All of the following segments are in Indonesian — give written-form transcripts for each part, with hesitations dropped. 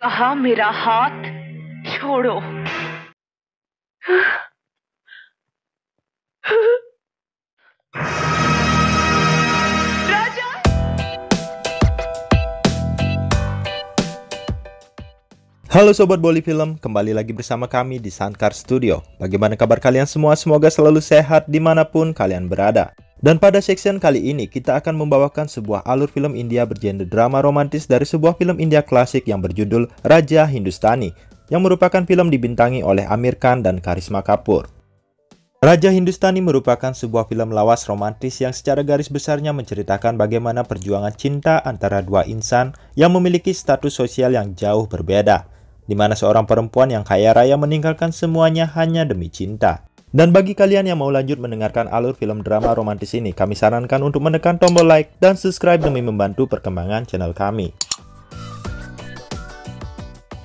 कहा मेरा हाथ छोड़ो। राजा। Halo Sobat Bolly Film, kembali lagi bersama kami di Sankar Studio. Bagaimana kabar kalian semua? Semoga selalu sehat dimanapun kalian berada. Dan pada section kali ini, kita akan membawakan sebuah alur film India bergenre drama romantis dari sebuah film India klasik yang berjudul Raja Hindustani, yang merupakan film dibintangi oleh Aamir Khan dan Karisma Kapoor. Raja Hindustani merupakan sebuah film lawas romantis yang secara garis besarnya menceritakan bagaimana perjuangan cinta antara dua insan yang memiliki status sosial yang jauh berbeda, di mana seorang perempuan yang kaya raya meninggalkan semuanya hanya demi cinta. Dan bagi kalian yang mau lanjut mendengarkan alur film drama romantis ini, kami sarankan untuk menekan tombol like dan subscribe demi membantu perkembangan channel kami.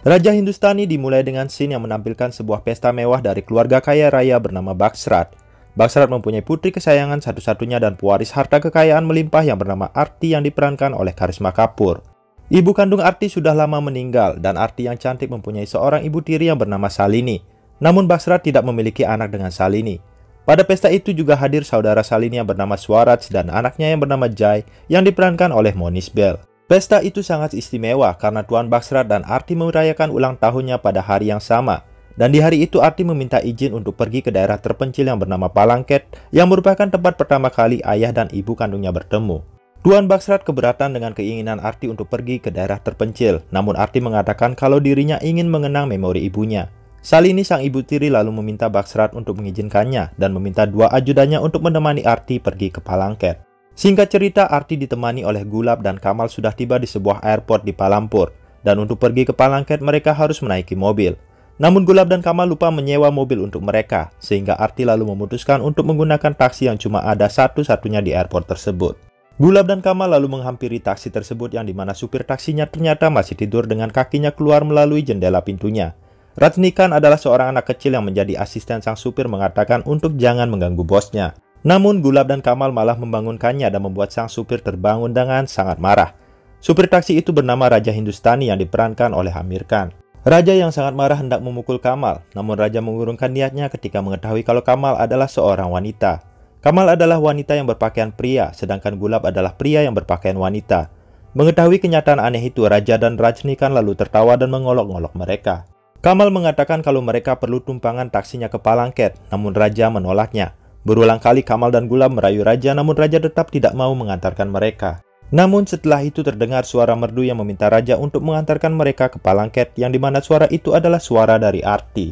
Raja Hindustani dimulai dengan scene yang menampilkan sebuah pesta mewah dari keluarga kaya raya bernama Baksrat. Baksrat mempunyai putri kesayangan satu-satunya dan pewaris harta kekayaan melimpah yang bernama Arti yang diperankan oleh Karisma Kapoor. Ibu kandung Arti sudah lama meninggal dan Arti yang cantik mempunyai seorang ibu tiri yang bernama Salini. Namun Baksrat tidak memiliki anak dengan Salini. Pada pesta itu juga hadir saudara Salini yang bernama Swaraj dan anaknya yang bernama Jai yang diperankan oleh Monish Bell. Pesta itu sangat istimewa karena Tuan Baksrat dan Arti merayakan ulang tahunnya pada hari yang sama. Dan di hari itu Arti meminta izin untuk pergi ke daerah terpencil yang bernama Palangket yang merupakan tempat pertama kali ayah dan ibu kandungnya bertemu. Tuan Baksrat keberatan dengan keinginan Arti untuk pergi ke daerah terpencil, namun Arti mengatakan kalau dirinya ingin mengenang memori ibunya. Salini sang ibu tiri lalu meminta Baksrat untuk mengizinkannya dan meminta dua ajudannya untuk menemani Arti pergi ke Palangket. Singkat cerita, Arti ditemani oleh Gulab dan Kamal sudah tiba di sebuah airport di Palampur, dan untuk pergi ke Palangket mereka harus menaiki mobil. Namun Gulab dan Kamal lupa menyewa mobil untuk mereka, sehingga Arti lalu memutuskan untuk menggunakan taksi yang cuma ada satu-satunya di airport tersebut. Gulab dan Kamal lalu menghampiri taksi tersebut yang dimana supir taksinya ternyata masih tidur dengan kakinya keluar melalui jendela pintunya. Rajnikanth adalah seorang anak kecil yang menjadi asisten sang supir mengatakan untuk jangan mengganggu bosnya. Namun Gulab dan Kamal malah membangunkannya dan membuat sang supir terbangun dengan sangat marah. Supir taksi itu bernama Raja Hindustani yang diperankan oleh Aamir Khan. Raja yang sangat marah hendak memukul Kamal, namun Raja mengurungkan niatnya ketika mengetahui kalau Kamal adalah seorang wanita. Kamal adalah wanita yang berpakaian pria, sedangkan Gulab adalah pria yang berpakaian wanita. Mengetahui kenyataan aneh itu, Raja dan Rajnikanth lalu tertawa dan mengolok-ngolok mereka. Kamal mengatakan kalau mereka perlu tumpangan taksinya ke Palangket, namun Raja menolaknya. Berulang kali Kamal dan Gulab merayu Raja, namun Raja tetap tidak mau mengantarkan mereka. Namun setelah itu terdengar suara merdu yang meminta Raja untuk mengantarkan mereka ke Palangket, yang dimana suara itu adalah suara dari Arti.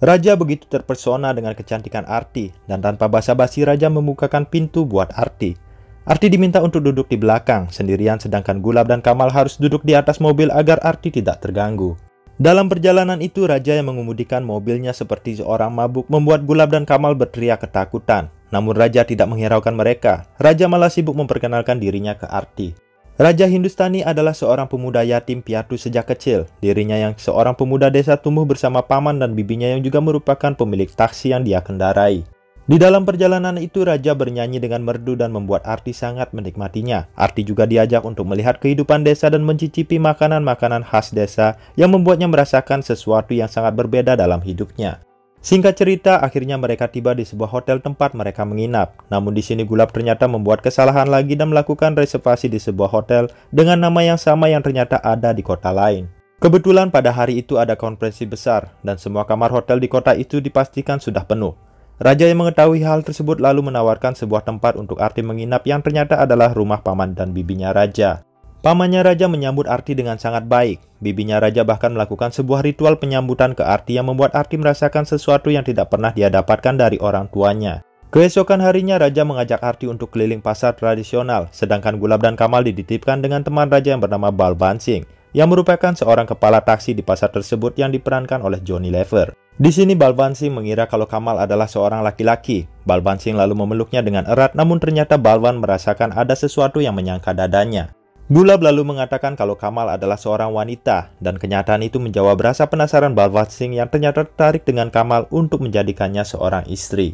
Raja begitu terpesona dengan kecantikan Arti, dan tanpa basa-basi Raja membukakan pintu buat Arti. Arti diminta untuk duduk di belakang sendirian, sedangkan Gulab dan Kamal harus duduk di atas mobil agar Arti tidak terganggu. Dalam perjalanan itu, Raja yang mengemudikan mobilnya seperti seorang mabuk membuat Gulab dan Kamal berteriak ketakutan. Namun Raja tidak menghiraukan mereka. Raja malah sibuk memperkenalkan dirinya ke Arti. Raja Hindustani adalah seorang pemuda yatim piatu sejak kecil. Dirinya yang seorang pemuda desa tumbuh bersama paman dan bibinya yang juga merupakan pemilik taksi yang dia kendarai. Di dalam perjalanan itu, Raja bernyanyi dengan merdu dan membuat Arti sangat menikmatinya. Arti juga diajak untuk melihat kehidupan desa dan mencicipi makanan-makanan khas desa yang membuatnya merasakan sesuatu yang sangat berbeda dalam hidupnya. Singkat cerita, akhirnya mereka tiba di sebuah hotel tempat mereka menginap. Namun di sini Gulab ternyata membuat kesalahan lagi dan melakukan reservasi di sebuah hotel dengan nama yang sama yang ternyata ada di kota lain. Kebetulan pada hari itu ada konferensi besar dan semua kamar hotel di kota itu dipastikan sudah penuh. Raja yang mengetahui hal tersebut lalu menawarkan sebuah tempat untuk Arti menginap yang ternyata adalah rumah paman dan bibinya Raja. Pamannya Raja menyambut Arti dengan sangat baik. Bibinya Raja bahkan melakukan sebuah ritual penyambutan ke Arti yang membuat Arti merasakan sesuatu yang tidak pernah dia dapatkan dari orang tuanya. Keesokan harinya Raja mengajak Arti untuk keliling pasar tradisional, sedangkan Gulab dan Kamal dititipkan dengan teman Raja yang bernama Balban Singh, yang merupakan seorang kepala taksi di pasar tersebut yang diperankan oleh Johnny Lever. Di sini Balban Singh mengira kalau Kamal adalah seorang laki-laki. Balban Singh lalu memeluknya dengan erat, namun ternyata Balban merasakan ada sesuatu yang menyangka dadanya. Gulab lalu mengatakan kalau Kamal adalah seorang wanita, dan kenyataan itu menjawab rasa penasaran Balban Singh yang ternyata tertarik dengan Kamal untuk menjadikannya seorang istri.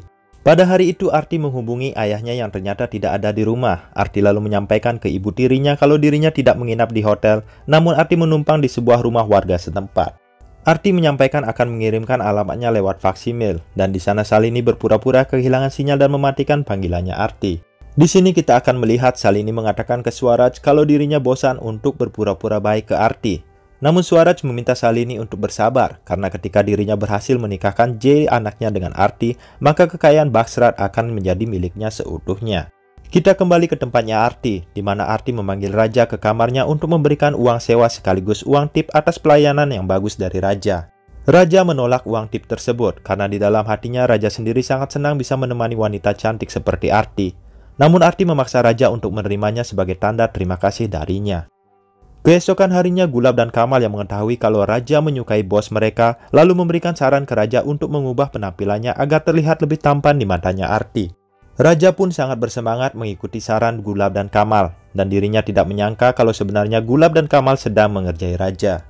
Pada hari itu Arti menghubungi ayahnya yang ternyata tidak ada di rumah. Arti lalu menyampaikan ke ibu tirinya kalau dirinya tidak menginap di hotel, namun Arti menumpang di sebuah rumah warga setempat. Arti menyampaikan akan mengirimkan alamatnya lewat faksimil, dan di sana Salini berpura-pura kehilangan sinyal dan mematikan panggilannya Arti. Di sini kita akan melihat Salini mengatakan ke Swaraj kalau dirinya bosan untuk berpura-pura baik ke Arti. Namun Swaraj meminta Salini untuk bersabar, karena ketika dirinya berhasil menikahkan Jay anaknya dengan Arti, maka kekayaan Bagsrat akan menjadi miliknya seutuhnya. Kita kembali ke tempatnya Arti, di mana Arti memanggil Raja ke kamarnya untuk memberikan uang sewa sekaligus uang tip atas pelayanan yang bagus dari Raja. Raja menolak uang tip tersebut, karena di dalam hatinya Raja sendiri sangat senang bisa menemani wanita cantik seperti Arti. Namun Arti memaksa Raja untuk menerimanya sebagai tanda terima kasih darinya. Keesokan harinya Gulab dan Kamal yang mengetahui kalau Raja menyukai bos mereka, lalu memberikan saran ke Raja untuk mengubah penampilannya agar terlihat lebih tampan di matanya Arti. Raja pun sangat bersemangat mengikuti saran Gulab dan Kamal, dan dirinya tidak menyangka kalau sebenarnya Gulab dan Kamal sedang mengerjai Raja.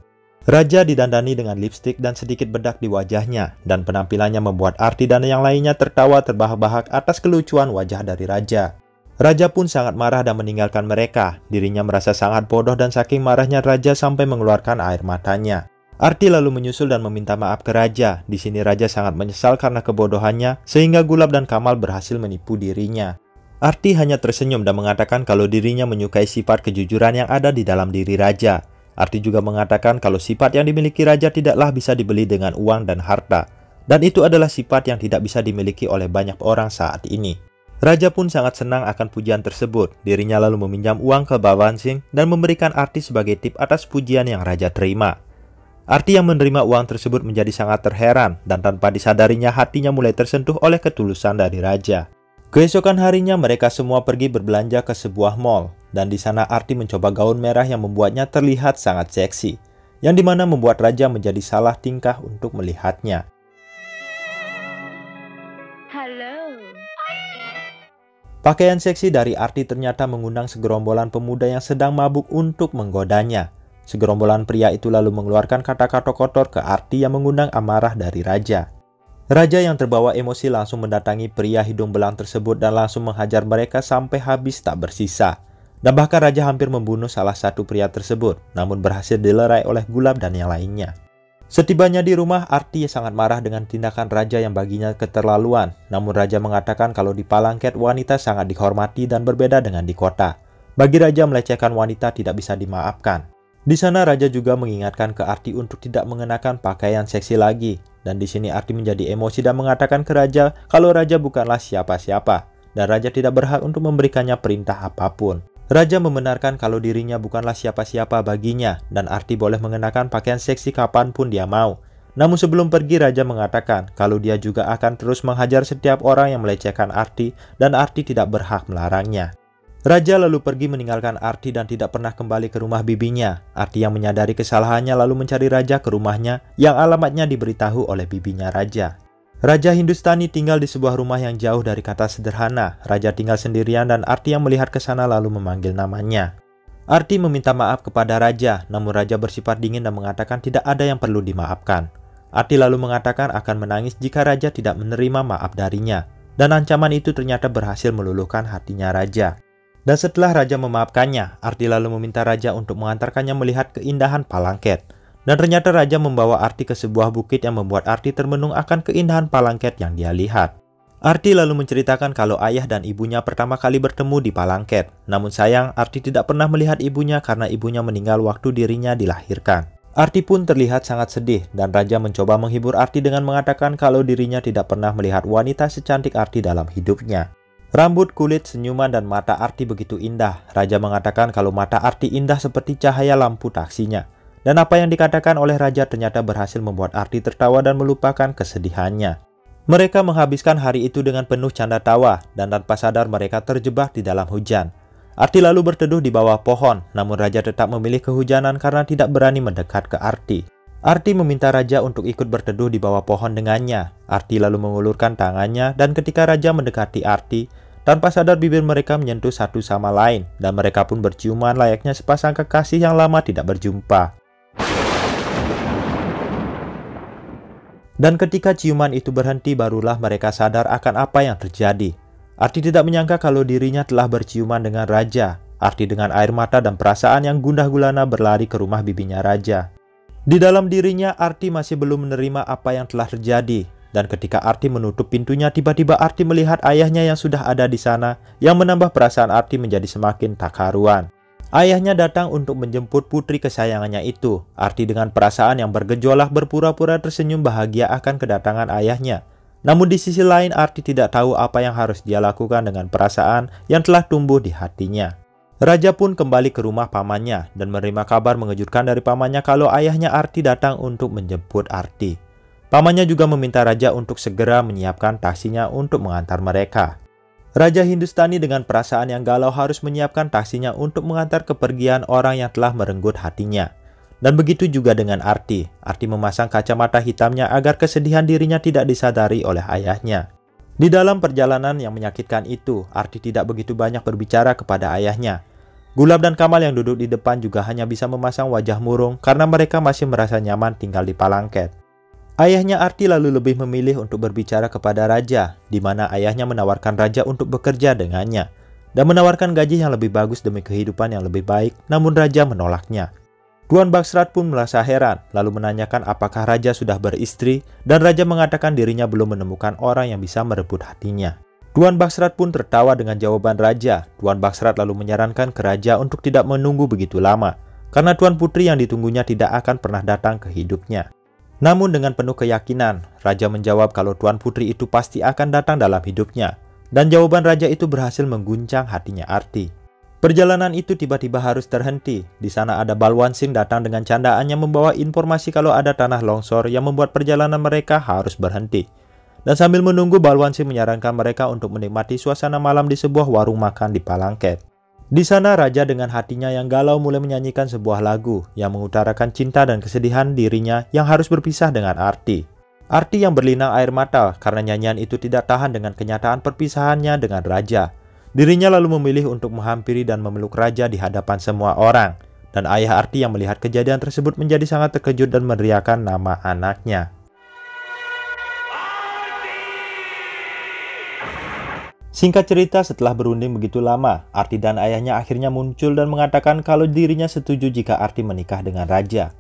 Raja didandani dengan lipstik dan sedikit bedak di wajahnya, dan penampilannya membuat Arti dan yang lainnya tertawa terbahak-bahak atas kelucuan wajah dari Raja. Raja pun sangat marah dan meninggalkan mereka. Dirinya merasa sangat bodoh dan saking marahnya Raja sampai mengeluarkan air matanya. Arti lalu menyusul dan meminta maaf ke Raja. Di sini Raja sangat menyesal karena kebodohannya, sehingga Gulab dan Kamal berhasil menipu dirinya. Arti hanya tersenyum dan mengatakan kalau dirinya menyukai sifat kejujuran yang ada di dalam diri Raja. Arti juga mengatakan kalau sifat yang dimiliki Raja tidaklah bisa dibeli dengan uang dan harta. Dan itu adalah sifat yang tidak bisa dimiliki oleh banyak orang saat ini. Raja pun sangat senang akan pujian tersebut. Dirinya lalu meminjam uang ke Bawan Singh dan memberikan Arti sebagai tip atas pujian yang Raja terima. Arti yang menerima uang tersebut menjadi sangat terheran, dan tanpa disadarinya hatinya mulai tersentuh oleh ketulusan dari Raja. Keesokan harinya mereka semua pergi berbelanja ke sebuah mall, dan di sana Arti mencoba gaun merah yang membuatnya terlihat sangat seksi, yang dimana membuat Raja menjadi salah tingkah untuk melihatnya. Pakaian seksi dari Arti ternyata mengundang segerombolan pemuda yang sedang mabuk untuk menggodanya. Segerombolan pria itu lalu mengeluarkan kata-kata kotor ke Arti yang mengundang amarah dari Raja. Raja yang terbawa emosi langsung mendatangi pria hidung belang tersebut dan langsung menghajar mereka sampai habis tak bersisa. Dan bahkan Raja hampir membunuh salah satu pria tersebut, namun berhasil dilerai oleh Gulab dan yang lainnya. Setibanya di rumah, Arti sangat marah dengan tindakan Raja yang baginya keterlaluan. Namun Raja mengatakan kalau di Palangket wanita sangat dihormati dan berbeda dengan di kota. Bagi Raja melecehkan wanita tidak bisa dimaafkan. Di sana Raja juga mengingatkan ke Arti untuk tidak mengenakan pakaian seksi lagi. Dan di sini Arti menjadi emosi dan mengatakan ke Raja kalau Raja bukanlah siapa-siapa. Dan Raja tidak berhak untuk memberikannya perintah apapun. Raja membenarkan kalau dirinya bukanlah siapa-siapa baginya dan Arti boleh mengenakan pakaian seksi kapanpun dia mau. Namun sebelum pergi Raja mengatakan kalau dia juga akan terus menghajar setiap orang yang melecehkan Arti dan Arti tidak berhak melarangnya. Raja lalu pergi meninggalkan Arti dan tidak pernah kembali ke rumah bibinya. Arti yang menyadari kesalahannya lalu mencari Raja ke rumahnya yang alamatnya diberitahu oleh bibinya Raja. Raja Hindustani tinggal di sebuah rumah yang jauh dari kata sederhana. Raja tinggal sendirian dan Arti yang melihat ke sana lalu memanggil namanya. Arti meminta maaf kepada Raja, namun Raja bersifat dingin dan mengatakan tidak ada yang perlu dimaafkan. Arti lalu mengatakan akan menangis jika Raja tidak menerima maaf darinya. Dan ancaman itu ternyata berhasil meluluhkan hatinya Raja. Dan setelah Raja memaafkannya, Arti lalu meminta Raja untuk mengantarkannya melihat keindahan Palangket. Dan ternyata Raja membawa Arti ke sebuah bukit yang membuat Arti termenung akan keindahan Palangket yang dia lihat. Arti lalu menceritakan kalau ayah dan ibunya pertama kali bertemu di Palangket. Namun sayang, Arti tidak pernah melihat ibunya karena ibunya meninggal waktu dirinya dilahirkan. Arti pun terlihat sangat sedih dan Raja mencoba menghibur Arti dengan mengatakan kalau dirinya tidak pernah melihat wanita secantik Arti dalam hidupnya. Rambut, kulit, senyuman, dan mata Arti begitu indah. Raja mengatakan kalau mata Arti indah seperti cahaya lampu taksinya. Dan apa yang dikatakan oleh Raja ternyata berhasil membuat Arti tertawa dan melupakan kesedihannya. Mereka menghabiskan hari itu dengan penuh canda tawa, dan tanpa sadar mereka terjebak di dalam hujan. Arti lalu berteduh di bawah pohon, namun Raja tetap memilih kehujanan karena tidak berani mendekat ke Arti. Arti meminta Raja untuk ikut berteduh di bawah pohon dengannya. Arti lalu mengulurkan tangannya, dan ketika Raja mendekati Arti, tanpa sadar bibir mereka menyentuh satu sama lain, dan mereka pun berciuman layaknya sepasang kekasih yang lama tidak berjumpa. Dan ketika ciuman itu berhenti, barulah mereka sadar akan apa yang terjadi. Arti tidak menyangka kalau dirinya telah berciuman dengan raja. Arti dengan air mata dan perasaan yang gundah gulana berlari ke rumah bibinya raja. Di dalam dirinya, Arti masih belum menerima apa yang telah terjadi. Dan ketika Arti menutup pintunya, tiba-tiba Arti melihat ayahnya yang sudah ada di sana, yang menambah perasaan Arti menjadi semakin tak karuan. Ayahnya datang untuk menjemput putri kesayangannya itu. Arti dengan perasaan yang bergejolak berpura-pura tersenyum bahagia akan kedatangan ayahnya. Namun di sisi lain, Arti tidak tahu apa yang harus dia lakukan dengan perasaan yang telah tumbuh di hatinya. Raja pun kembali ke rumah pamannya dan menerima kabar mengejutkan dari pamannya kalau ayahnya Arti datang untuk menjemput Arti. Pamannya juga meminta raja untuk segera menyiapkan taksinya untuk mengantar mereka. Raja Hindustani dengan perasaan yang galau harus menyiapkan taksinya untuk mengantar kepergian orang yang telah merenggut hatinya. Dan begitu juga dengan Arti. Arti memasang kacamata hitamnya agar kesedihan dirinya tidak disadari oleh ayahnya. Di dalam perjalanan yang menyakitkan itu, Arti tidak begitu banyak berbicara kepada ayahnya. Gulab dan Kamal yang duduk di depan juga hanya bisa memasang wajah murung karena mereka masih merasa nyaman tinggal di Palangket. Ayahnya Arti lalu lebih memilih untuk berbicara kepada raja, di mana ayahnya menawarkan raja untuk bekerja dengannya, dan menawarkan gaji yang lebih bagus demi kehidupan yang lebih baik, namun raja menolaknya. Tuan Bagsrat pun merasa heran, lalu menanyakan apakah raja sudah beristri, dan raja mengatakan dirinya belum menemukan orang yang bisa merebut hatinya. Tuan Bagsrat pun tertawa dengan jawaban raja. Tuan Bagsrat lalu menyarankan ke raja untuk tidak menunggu begitu lama, karena tuan putri yang ditunggunya tidak akan pernah datang ke hidupnya. Namun dengan penuh keyakinan, raja menjawab kalau tuan putri itu pasti akan datang dalam hidupnya. Dan jawaban raja itu berhasil mengguncang hatinya Arti. Perjalanan itu tiba-tiba harus terhenti. Di sana ada Balwan Singh datang dengan candaannya membawa informasi kalau ada tanah longsor yang membuat perjalanan mereka harus berhenti. Dan sambil menunggu, Balwan Singh menyarankan mereka untuk menikmati suasana malam di sebuah warung makan di Palangket. Di sana raja dengan hatinya yang galau mulai menyanyikan sebuah lagu yang mengutarakan cinta dan kesedihan dirinya yang harus berpisah dengan Arti. Arti yang berlinang air mata karena nyanyian itu tidak tahan dengan kenyataan perpisahannya dengan raja. Dirinya lalu memilih untuk menghampiri dan memeluk raja di hadapan semua orang. Dan ayah Arti yang melihat kejadian tersebut menjadi sangat terkejut dan meneriakkan nama anaknya. Singkat cerita, setelah berunding begitu lama, Arti dan ayahnya akhirnya muncul dan mengatakan kalau dirinya setuju jika Arti menikah dengan raja.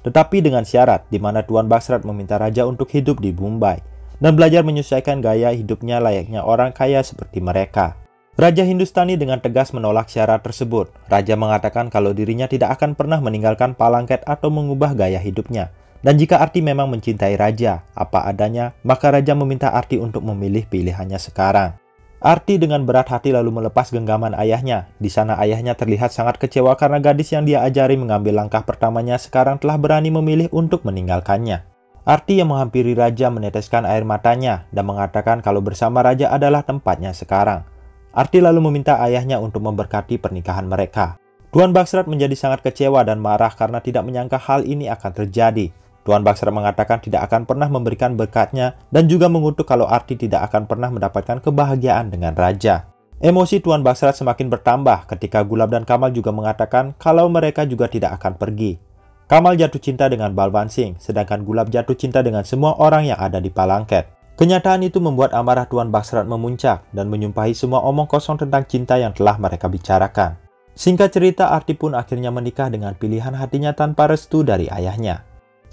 Tetapi dengan syarat di mana Tuan Bagsrat meminta raja untuk hidup di Mumbai dan belajar menyesuaikan gaya hidupnya layaknya orang kaya seperti mereka. Raja Hindustani dengan tegas menolak syarat tersebut. Raja mengatakan kalau dirinya tidak akan pernah meninggalkan Palangket atau mengubah gaya hidupnya. Dan jika Arti memang mencintai raja apa adanya, maka raja meminta Arti untuk memilih pilihannya sekarang. Arti dengan berat hati lalu melepas genggaman ayahnya. Di sana ayahnya terlihat sangat kecewa karena gadis yang dia ajari mengambil langkah pertamanya sekarang telah berani memilih untuk meninggalkannya. Arti yang menghampiri raja meneteskan air matanya dan mengatakan kalau bersama raja adalah tempatnya sekarang. Arti lalu meminta ayahnya untuk memberkati pernikahan mereka. Tuan Bagsrat menjadi sangat kecewa dan marah karena tidak menyangka hal ini akan terjadi. Tuan Bagsrat mengatakan tidak akan pernah memberikan berkatnya dan juga mengutuk kalau Arti tidak akan pernah mendapatkan kebahagiaan dengan raja. Emosi Tuan Bagsrat semakin bertambah ketika Gulab dan Kamal juga mengatakan kalau mereka juga tidak akan pergi. Kamal jatuh cinta dengan Balwan Singh, sedangkan Gulab jatuh cinta dengan semua orang yang ada di Palangket. Kenyataan itu membuat amarah Tuan Bagsrat memuncak dan menyumpahi semua omong kosong tentang cinta yang telah mereka bicarakan. Singkat cerita, Arti pun akhirnya menikah dengan pilihan hatinya tanpa restu dari ayahnya.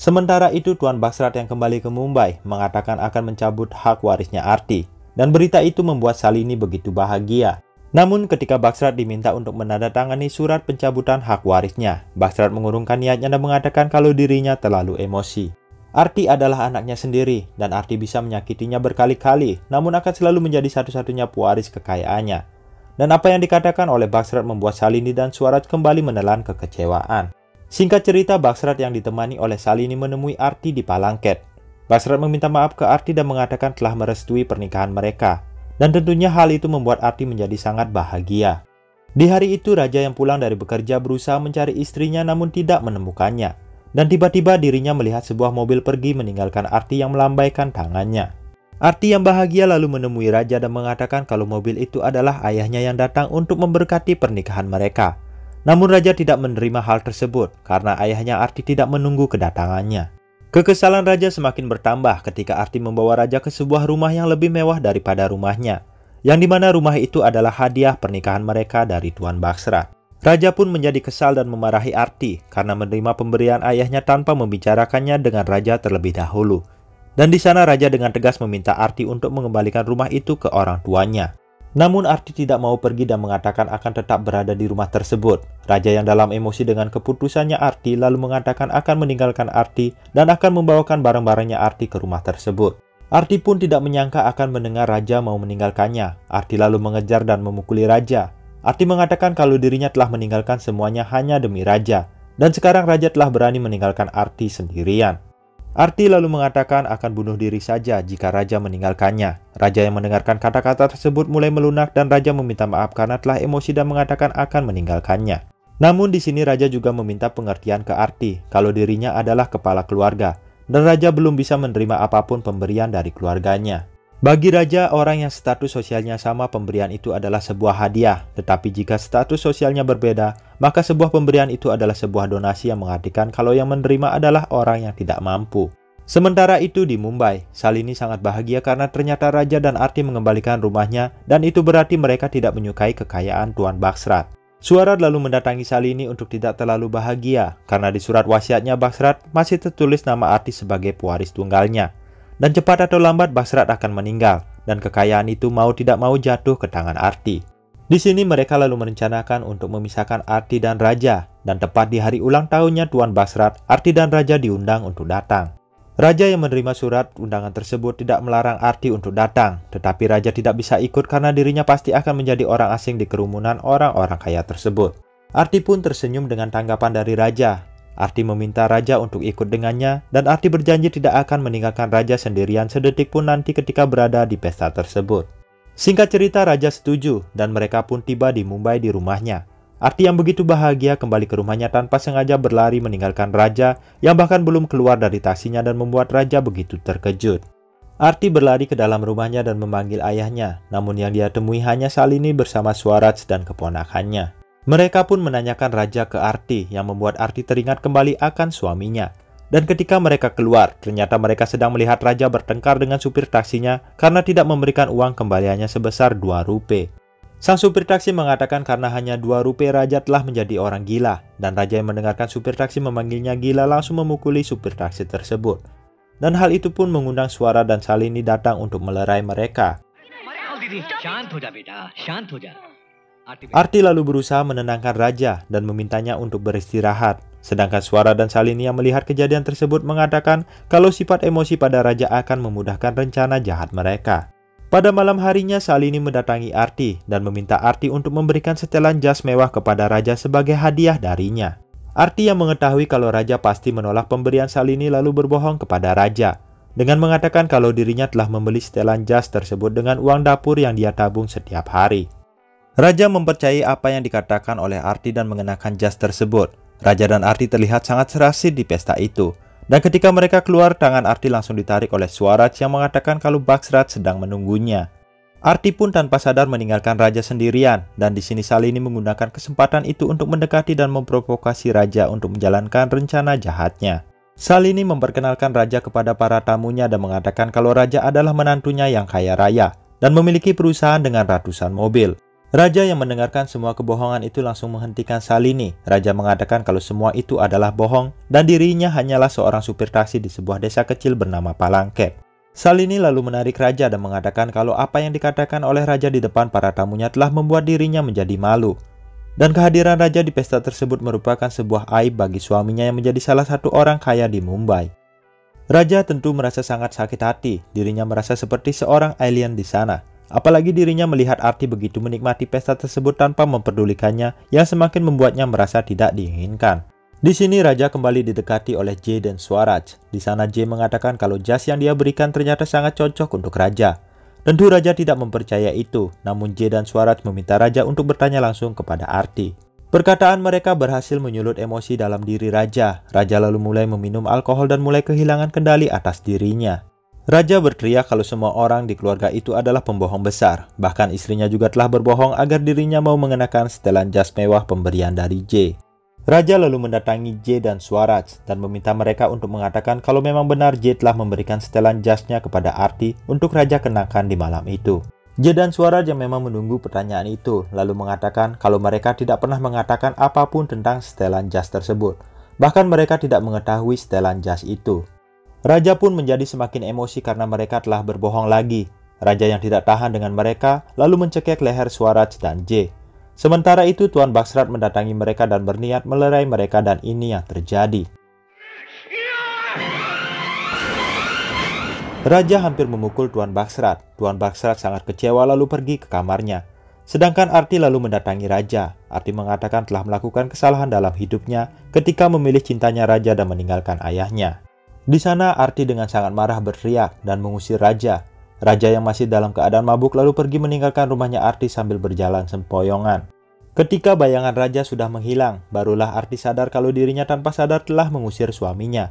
Sementara itu, Tuan Bagsrat yang kembali ke Mumbai mengatakan akan mencabut hak warisnya Arti. Dan berita itu membuat Salini begitu bahagia. Namun ketika Bagsrat diminta untuk menandatangani surat pencabutan hak warisnya, Bagsrat mengurungkan niatnya dan mengatakan kalau dirinya terlalu emosi. Arti adalah anaknya sendiri dan Arti bisa menyakitinya berkali-kali, namun akan selalu menjadi satu-satunya pewaris kekayaannya. Dan apa yang dikatakan oleh Bagsrat membuat Salini dan Swarat kembali menelan kekecewaan. Singkat cerita, Bagsrat yang ditemani oleh Salini menemui Arti di Palangket. Bagsrat meminta maaf ke Arti dan mengatakan telah merestui pernikahan mereka. Dan tentunya hal itu membuat Arti menjadi sangat bahagia. Di hari itu, raja yang pulang dari bekerja berusaha mencari istrinya namun tidak menemukannya. Dan tiba-tiba dirinya melihat sebuah mobil pergi meninggalkan Arti yang melambaikan tangannya. Arti yang bahagia lalu menemui raja dan mengatakan kalau mobil itu adalah ayahnya yang datang untuk memberkati pernikahan mereka. Namun raja tidak menerima hal tersebut karena ayahnya Arti tidak menunggu kedatangannya. Kekesalan raja semakin bertambah ketika Arti membawa raja ke sebuah rumah yang lebih mewah daripada rumahnya, yang dimana rumah itu adalah hadiah pernikahan mereka dari Tuan Baksrat. Raja pun menjadi kesal dan memarahi Arti karena menerima pemberian ayahnya tanpa membicarakannya dengan raja terlebih dahulu. Dan di sana raja dengan tegas meminta Arti untuk mengembalikan rumah itu ke orang tuanya. Namun Arti tidak mau pergi dan mengatakan akan tetap berada di rumah tersebut. Raja yang dalam emosi dengan keputusannya Arti lalu mengatakan akan meninggalkan Arti dan akan membawakan barang-barangnya Arti ke rumah tersebut. Arti pun tidak menyangka akan mendengar raja mau meninggalkannya. Arti lalu mengejar dan memukuli raja. Arti mengatakan kalau dirinya telah meninggalkan semuanya hanya demi raja. Dan sekarang raja telah berani meninggalkan Arti sendirian. Arti lalu mengatakan akan bunuh diri saja jika raja meninggalkannya. Raja yang mendengarkan kata-kata tersebut mulai melunak dan raja meminta maaf karena telah emosi dan mengatakan akan meninggalkannya. Namun di sini raja juga meminta pengertian ke Arti kalau dirinya adalah kepala keluarga dan raja belum bisa menerima apapun pemberian dari keluarganya. Bagi raja, orang yang status sosialnya sama, pemberian itu adalah sebuah hadiah. Tetapi jika status sosialnya berbeda, maka sebuah pemberian itu adalah sebuah donasi yang mengartikan kalau yang menerima adalah orang yang tidak mampu. Sementara itu di Mumbai, Salini sangat bahagia karena ternyata raja dan Arti mengembalikan rumahnya dan itu berarti mereka tidak menyukai kekayaan Tuan Baksrat. Suarat lalu mendatangi Salini untuk tidak terlalu bahagia karena di surat wasiatnya Baksrat masih tertulis nama Arti sebagai pewaris tunggalnya. Dan cepat atau lambat Baksrat akan meninggal dan kekayaan itu mau tidak mau jatuh ke tangan Arti. Di sini mereka lalu merencanakan untuk memisahkan Arti dan raja dan tepat di hari ulang tahunnya Tuan Baksrat, Arti dan raja diundang untuk datang. Raja yang menerima surat undangan tersebut tidak melarang Arti untuk datang, tetapi raja tidak bisa ikut karena dirinya pasti akan menjadi orang asing di kerumunan orang-orang kaya tersebut. Arti pun tersenyum dengan tanggapan dari raja. Arti meminta raja untuk ikut dengannya dan Arti berjanji tidak akan meninggalkan raja sendirian sedetik pun nanti ketika berada di pesta tersebut. Singkat cerita raja setuju dan mereka pun tiba di Mumbai di rumahnya. Arti yang begitu bahagia kembali ke rumahnya tanpa sengaja berlari meninggalkan raja yang bahkan belum keluar dari taksinya dan membuat raja begitu terkejut. Arti berlari ke dalam rumahnya dan memanggil ayahnya, namun yang dia temui hanya Salini bersama Swaraj dan keponakannya. Mereka pun menanyakan raja ke Arti yang membuat Arti teringat kembali akan suaminya. Dan ketika mereka keluar, ternyata mereka sedang melihat raja bertengkar dengan supir taksinya karena tidak memberikan uang kembaliannya sebesar 2 rupiah. Sang supir taksi mengatakan karena hanya 2 rupiah raja telah menjadi orang gila. Dan raja yang mendengarkan supir taksi memanggilnya gila langsung memukuli supir taksi tersebut. Dan hal itu pun mengundang Suara dan Salini datang untuk melerai mereka. Arti lalu berusaha menenangkan raja dan memintanya untuk beristirahat. Sedangkan Suara dan Salini yang melihat kejadian tersebut mengatakan kalau sifat emosi pada raja akan memudahkan rencana jahat mereka. Pada malam harinya Salini mendatangi Arti dan meminta Arti untuk memberikan setelan jas mewah kepada raja sebagai hadiah darinya. Arti yang mengetahui kalau raja pasti menolak pemberian Salini lalu berbohong kepada raja dengan mengatakan kalau dirinya telah membeli setelan jas tersebut dengan uang dapur yang dia tabung setiap hari. Raja mempercayai apa yang dikatakan oleh Arti dan mengenakan jas tersebut. Raja dan Arti terlihat sangat serasi di pesta itu. Dan ketika mereka keluar, tangan Arti langsung ditarik oleh Swaraj yang mengatakan kalau Baksrat sedang menunggunya. Arti pun tanpa sadar meninggalkan raja sendirian. Dan di sini Salini menggunakan kesempatan itu untuk mendekati dan memprovokasi raja untuk menjalankan rencana jahatnya. Salini memperkenalkan raja kepada para tamunya dan mengatakan kalau raja adalah menantunya yang kaya raya dan memiliki perusahaan dengan ratusan mobil. Raja yang mendengarkan semua kebohongan itu langsung menghentikan Salini. Raja mengatakan kalau semua itu adalah bohong dan dirinya hanyalah seorang supir taksi di sebuah desa kecil bernama Palangket. Salini lalu menarik raja dan mengatakan kalau apa yang dikatakan oleh raja di depan para tamunya telah membuat dirinya menjadi malu. Dan kehadiran raja di pesta tersebut merupakan sebuah aib bagi suaminya yang menjadi salah satu orang kaya di Mumbai. Raja tentu merasa sangat sakit hati, dirinya merasa seperti seorang alien di sana. Apalagi dirinya melihat Arti begitu menikmati pesta tersebut tanpa memperdulikannya yang semakin membuatnya merasa tidak diinginkan. Di sini raja kembali didekati oleh Jay dan Swaraj. Di sana Jay mengatakan kalau jas yang dia berikan ternyata sangat cocok untuk raja. Tentu raja tidak mempercaya itu, namun Jay dan Swaraj meminta raja untuk bertanya langsung kepada Arti. Perkataan mereka berhasil menyulut emosi dalam diri raja. Raja lalu mulai meminum alkohol dan mulai kehilangan kendali atas dirinya. Raja berteriak kalau semua orang di keluarga itu adalah pembohong besar. Bahkan istrinya juga telah berbohong agar dirinya mau mengenakan setelan jas mewah pemberian dari Jay. Raja lalu mendatangi J dan Swaraj dan meminta mereka untuk mengatakan kalau memang benar J telah memberikan setelan jasnya kepada Arti untuk Raja kenakan di malam itu. J dan Swaraj yang memang menunggu pertanyaan itu lalu mengatakan kalau mereka tidak pernah mengatakan apapun tentang setelan jas tersebut. Bahkan mereka tidak mengetahui setelan jas itu. Raja pun menjadi semakin emosi karena mereka telah berbohong lagi. Raja yang tidak tahan dengan mereka lalu mencekik leher Swaraj dan J. Sementara itu Tuan Bagsrat mendatangi mereka dan berniat melerai mereka dan ini yang terjadi. Raja hampir memukul Tuan Bagsrat. Tuan Bagsrat sangat kecewa lalu pergi ke kamarnya. Sedangkan Arti lalu mendatangi Raja. Arti mengatakan telah melakukan kesalahan dalam hidupnya ketika memilih cintanya Raja dan meninggalkan ayahnya. Di sana Arti dengan sangat marah berteriak dan mengusir Raja. Raja yang masih dalam keadaan mabuk lalu pergi meninggalkan rumahnya Arti sambil berjalan sempoyongan. Ketika bayangan Raja sudah menghilang, barulah Arti sadar kalau dirinya tanpa sadar telah mengusir suaminya.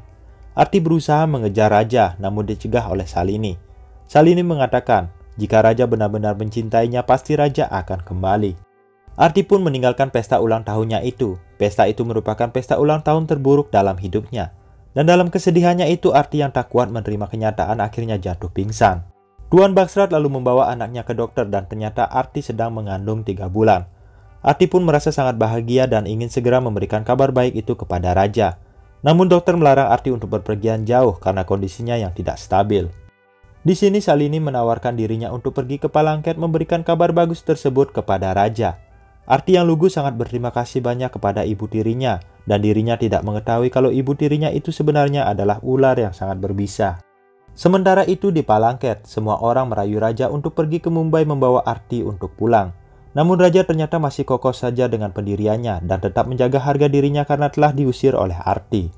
Arti berusaha mengejar Raja namun dicegah oleh Salini. Salini mengatakan jika Raja benar-benar mencintainya pasti Raja akan kembali. Arti pun meninggalkan pesta ulang tahunnya itu. Pesta itu merupakan pesta ulang tahun terburuk dalam hidupnya. Dan dalam kesedihannya itu Arti yang tak kuat menerima kenyataan akhirnya jatuh pingsan. Tuan Bagsrat lalu membawa anaknya ke dokter dan ternyata Arti sedang mengandung 3 bulan. Arti pun merasa sangat bahagia dan ingin segera memberikan kabar baik itu kepada Raja. Namun dokter melarang Arti untuk berpergian jauh karena kondisinya yang tidak stabil. Di sini Salini menawarkan dirinya untuk pergi ke Palangket memberikan kabar bagus tersebut kepada Raja. Arti yang lugu sangat berterima kasih banyak kepada ibu tirinya dan dirinya tidak mengetahui kalau ibu tirinya itu sebenarnya adalah ular yang sangat berbisa. Sementara itu di Palangket, semua orang merayu Raja untuk pergi ke Mumbai membawa Arti untuk pulang. Namun Raja ternyata masih kokoh saja dengan pendiriannya dan tetap menjaga harga dirinya karena telah diusir oleh Arti.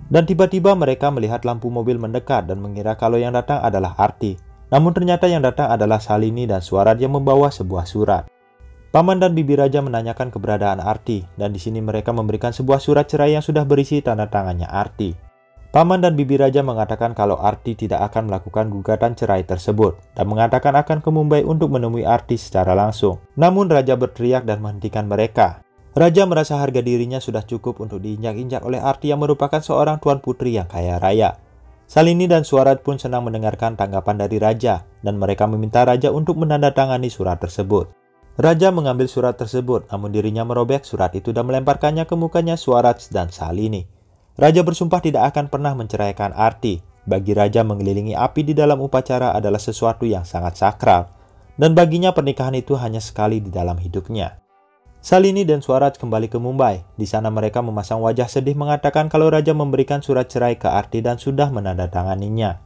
Dan tiba-tiba mereka melihat lampu mobil mendekat dan mengira kalau yang datang adalah Arti. Namun ternyata yang datang adalah Salini dan Swaraj yang membawa sebuah surat. Paman dan bibi Raja menanyakan keberadaan Arti dan di sini mereka memberikan sebuah surat cerai yang sudah berisi tanda tangannya Arti. Paman dan bibi Raja mengatakan kalau Arti tidak akan melakukan gugatan cerai tersebut dan mengatakan akan ke Mumbai untuk menemui Arti secara langsung. Namun Raja berteriak dan menghentikan mereka. Raja merasa harga dirinya sudah cukup untuk diinjak-injak oleh Arti yang merupakan seorang tuan putri yang kaya raya. Salini dan Swaraj pun senang mendengarkan tanggapan dari Raja dan mereka meminta Raja untuk menandatangani surat tersebut. Raja mengambil surat tersebut, namun dirinya merobek surat itu dan melemparkannya ke mukanya Swaraj dan Salini. Raja bersumpah tidak akan pernah menceraikan Arti. Bagi Raja mengelilingi api di dalam upacara adalah sesuatu yang sangat sakral, dan baginya pernikahan itu hanya sekali di dalam hidupnya. Salini dan Swaraj kembali ke Mumbai. Di sana mereka memasang wajah sedih mengatakan kalau Raja memberikan surat cerai ke Arti dan sudah menandatanganinya.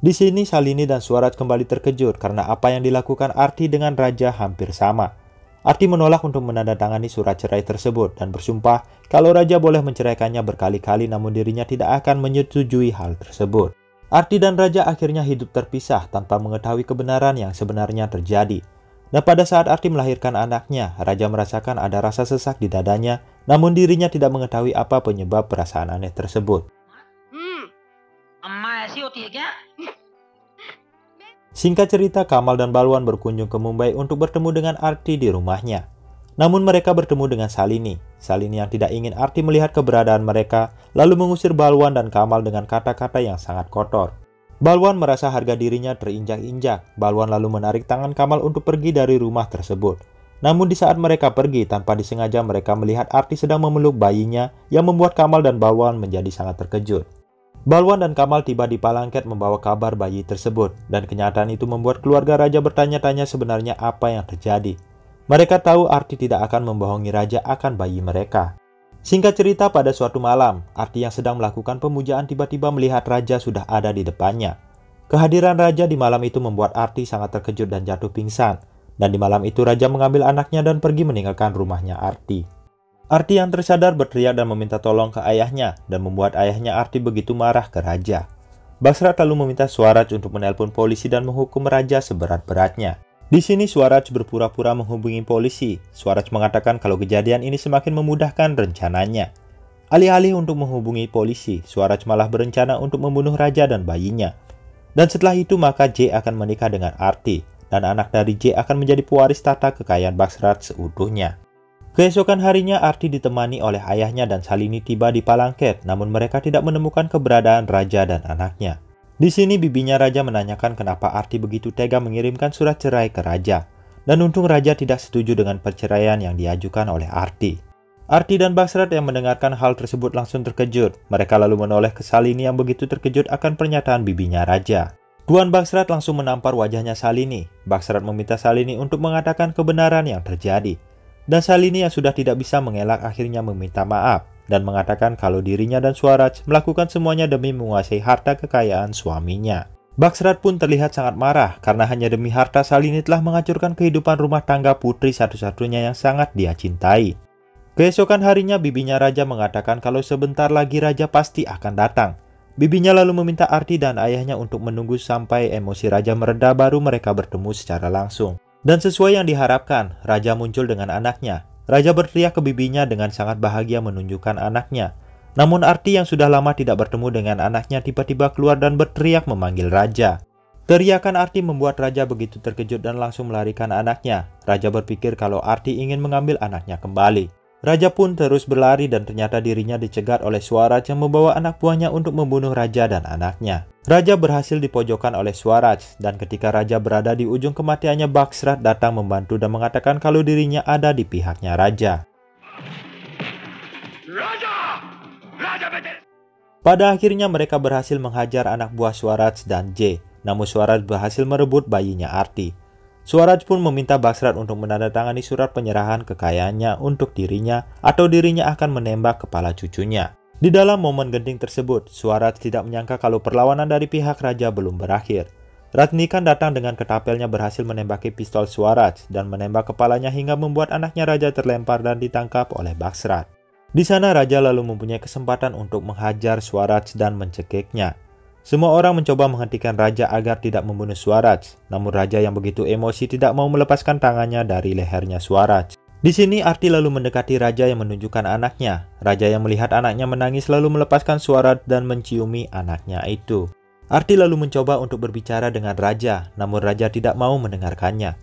Di sini Salini dan Swaraj kembali terkejut karena apa yang dilakukan Arti dengan Raja hampir sama. Arti menolak untuk menandatangani surat cerai tersebut dan bersumpah kalau Raja boleh menceraikannya berkali-kali namun dirinya tidak akan menyetujui hal tersebut. Arti dan Raja akhirnya hidup terpisah tanpa mengetahui kebenaran yang sebenarnya terjadi. Dan pada saat Arti melahirkan anaknya, Raja merasakan ada rasa sesak di dadanya namun dirinya tidak mengetahui apa penyebab perasaan aneh tersebut. Singkat cerita, Kamal dan Balwan berkunjung ke Mumbai untuk bertemu dengan Arti di rumahnya. Namun mereka bertemu dengan Salini. Salini yang tidak ingin Arti melihat keberadaan mereka, lalu mengusir Balwan dan Kamal dengan kata-kata yang sangat kotor. Balwan merasa harga dirinya terinjak-injak. Balwan lalu menarik tangan Kamal untuk pergi dari rumah tersebut. Namun di saat mereka pergi, tanpa disengaja mereka melihat Arti sedang memeluk bayinya yang membuat Kamal dan Balwan menjadi sangat terkejut. Balwan dan Kamal tiba di Palangket membawa kabar bayi tersebut dan kenyataan itu membuat keluarga Raja bertanya-tanya sebenarnya apa yang terjadi. Mereka tahu Arti tidak akan membohongi Raja akan bayi mereka. Singkat cerita, pada suatu malam, Arti yang sedang melakukan pemujaan tiba-tiba melihat Raja sudah ada di depannya. Kehadiran Raja di malam itu membuat Arti sangat terkejut dan jatuh pingsan. Dan di malam itu Raja mengambil anaknya dan pergi meninggalkan rumahnya Arti. Arti yang tersadar berteriak dan meminta tolong ke ayahnya dan membuat ayahnya Arti begitu marah ke Raja. Bagsrat lalu meminta Swaraj untuk menelpon polisi dan menghukum Raja seberat-beratnya. Di sini Swaraj berpura-pura menghubungi polisi. Swaraj mengatakan kalau kejadian ini semakin memudahkan rencananya. Alih-alih untuk menghubungi polisi, Swaraj malah berencana untuk membunuh Raja dan bayinya. Dan setelah itu maka J akan menikah dengan Arti dan anak dari J akan menjadi pewaris tata kekayaan Bagsrat seutuhnya. Keesokan harinya Arti ditemani oleh ayahnya dan Salini tiba di Palangket, namun mereka tidak menemukan keberadaan raja dan anaknya. Di sini bibinya raja menanyakan kenapa Arti begitu tega mengirimkan surat cerai ke raja. Dan untung raja tidak setuju dengan perceraian yang diajukan oleh Arti. Arti dan Bagsrat yang mendengarkan hal tersebut langsung terkejut. Mereka lalu menoleh ke Salini yang begitu terkejut akan pernyataan bibinya raja. Tuan Bagsrat langsung menampar wajahnya Salini. Bagsrat meminta Salini untuk mengatakan kebenaran yang terjadi. Dan Salini yang sudah tidak bisa mengelak akhirnya meminta maaf dan mengatakan kalau dirinya dan Swaraj melakukan semuanya demi menguasai harta kekayaan suaminya. Bagsrat pun terlihat sangat marah karena hanya demi harta Salini telah menghancurkan kehidupan rumah tangga putri satu-satunya yang sangat dia cintai. Keesokan harinya bibinya raja mengatakan kalau sebentar lagi raja pasti akan datang. Bibinya lalu meminta Arti dan ayahnya untuk menunggu sampai emosi raja mereda baru mereka bertemu secara langsung. Dan sesuai yang diharapkan, raja muncul dengan anaknya. Raja berteriak ke bibinya dengan sangat bahagia menunjukkan anaknya. Namun Arti yang sudah lama tidak bertemu dengan anaknya tiba-tiba keluar dan berteriak memanggil raja. Teriakan Arti membuat raja begitu terkejut dan langsung melarikan anaknya. Raja berpikir kalau Arti ingin mengambil anaknya kembali. Raja pun terus berlari dan ternyata dirinya dicegat oleh Swaraj yang membawa anak buahnya untuk membunuh raja dan anaknya. Raja berhasil dipojokkan oleh Swaraj dan ketika raja berada di ujung kematiannya, Bagsrat datang membantu dan mengatakan kalau dirinya ada di pihaknya raja. Pada akhirnya mereka berhasil menghajar anak buah Swaraj dan J. Namun Swaraj berhasil merebut bayinya Arti. Swaraj pun meminta Bagsrat untuk menandatangani surat penyerahan kekayaannya untuk dirinya atau dirinya akan menembak kepala cucunya. Di dalam momen genting tersebut, Swaraj tidak menyangka kalau perlawanan dari pihak raja belum berakhir. Ratnikan datang dengan ketapelnya berhasil menembaki pistol Swaraj dan menembak kepalanya hingga membuat anaknya raja terlempar dan ditangkap oleh Bagsrat. Di sana raja lalu mempunyai kesempatan untuk menghajar Swaraj dan mencekiknya. Semua orang mencoba menghentikan raja agar tidak membunuh Swaraj, namun raja yang begitu emosi tidak mau melepaskan tangannya dari lehernya Swaraj. Di sini Arti lalu mendekati raja yang menunjukkan anaknya. Raja yang melihat anaknya menangis lalu melepaskan Swaraj dan menciumi anaknya itu. Arti lalu mencoba untuk berbicara dengan raja, namun raja tidak mau mendengarkannya.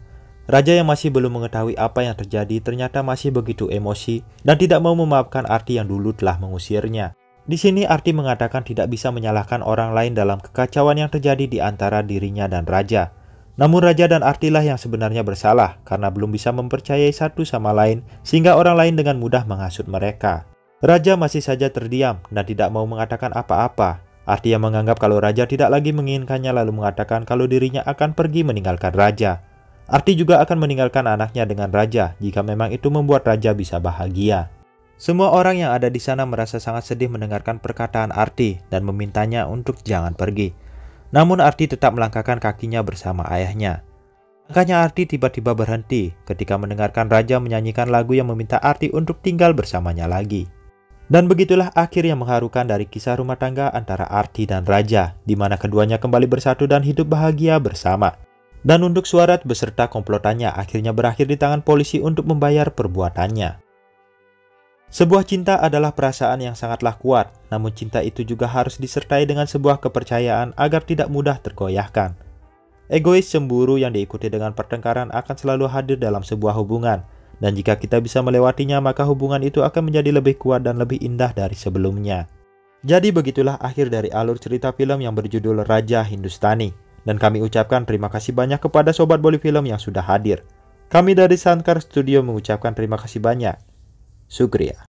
Raja yang masih belum mengetahui apa yang terjadi ternyata masih begitu emosi dan tidak mau memaafkan Arti yang dulu telah mengusirnya. Di sini Arti mengatakan tidak bisa menyalahkan orang lain dalam kekacauan yang terjadi di antara dirinya dan raja. Namun raja dan Artilah yang sebenarnya bersalah karena belum bisa mempercayai satu sama lain sehingga orang lain dengan mudah menghasut mereka. Raja masih saja terdiam dan tidak mau mengatakan apa-apa. Arti yang menganggap kalau raja tidak lagi menginginkannya lalu mengatakan kalau dirinya akan pergi meninggalkan raja. Arti juga akan meninggalkan anaknya dengan raja jika memang itu membuat raja bisa bahagia. Semua orang yang ada di sana merasa sangat sedih mendengarkan perkataan Arti dan memintanya untuk jangan pergi. Namun Arti tetap melangkahkan kakinya bersama ayahnya. Langkahnya Arti tiba-tiba berhenti ketika mendengarkan raja menyanyikan lagu yang meminta Arti untuk tinggal bersamanya lagi. Dan begitulah akhir yang mengharukan dari kisah rumah tangga antara Arti dan raja, di mana keduanya kembali bersatu dan hidup bahagia bersama. Dan untuk Swaraj beserta komplotannya akhirnya berakhir di tangan polisi untuk membayar perbuatannya. Sebuah cinta adalah perasaan yang sangatlah kuat, namun cinta itu juga harus disertai dengan sebuah kepercayaan agar tidak mudah tergoyahkan. Egois cemburu yang diikuti dengan pertengkaran akan selalu hadir dalam sebuah hubungan, dan jika kita bisa melewatinya maka hubungan itu akan menjadi lebih kuat dan lebih indah dari sebelumnya. Jadi begitulah akhir dari alur cerita film yang berjudul Raja Hindustani, dan kami ucapkan terima kasih banyak kepada Sobat Boli Film yang sudah hadir. Kami dari Sankar Studio mengucapkan terima kasih banyak. Sukriya.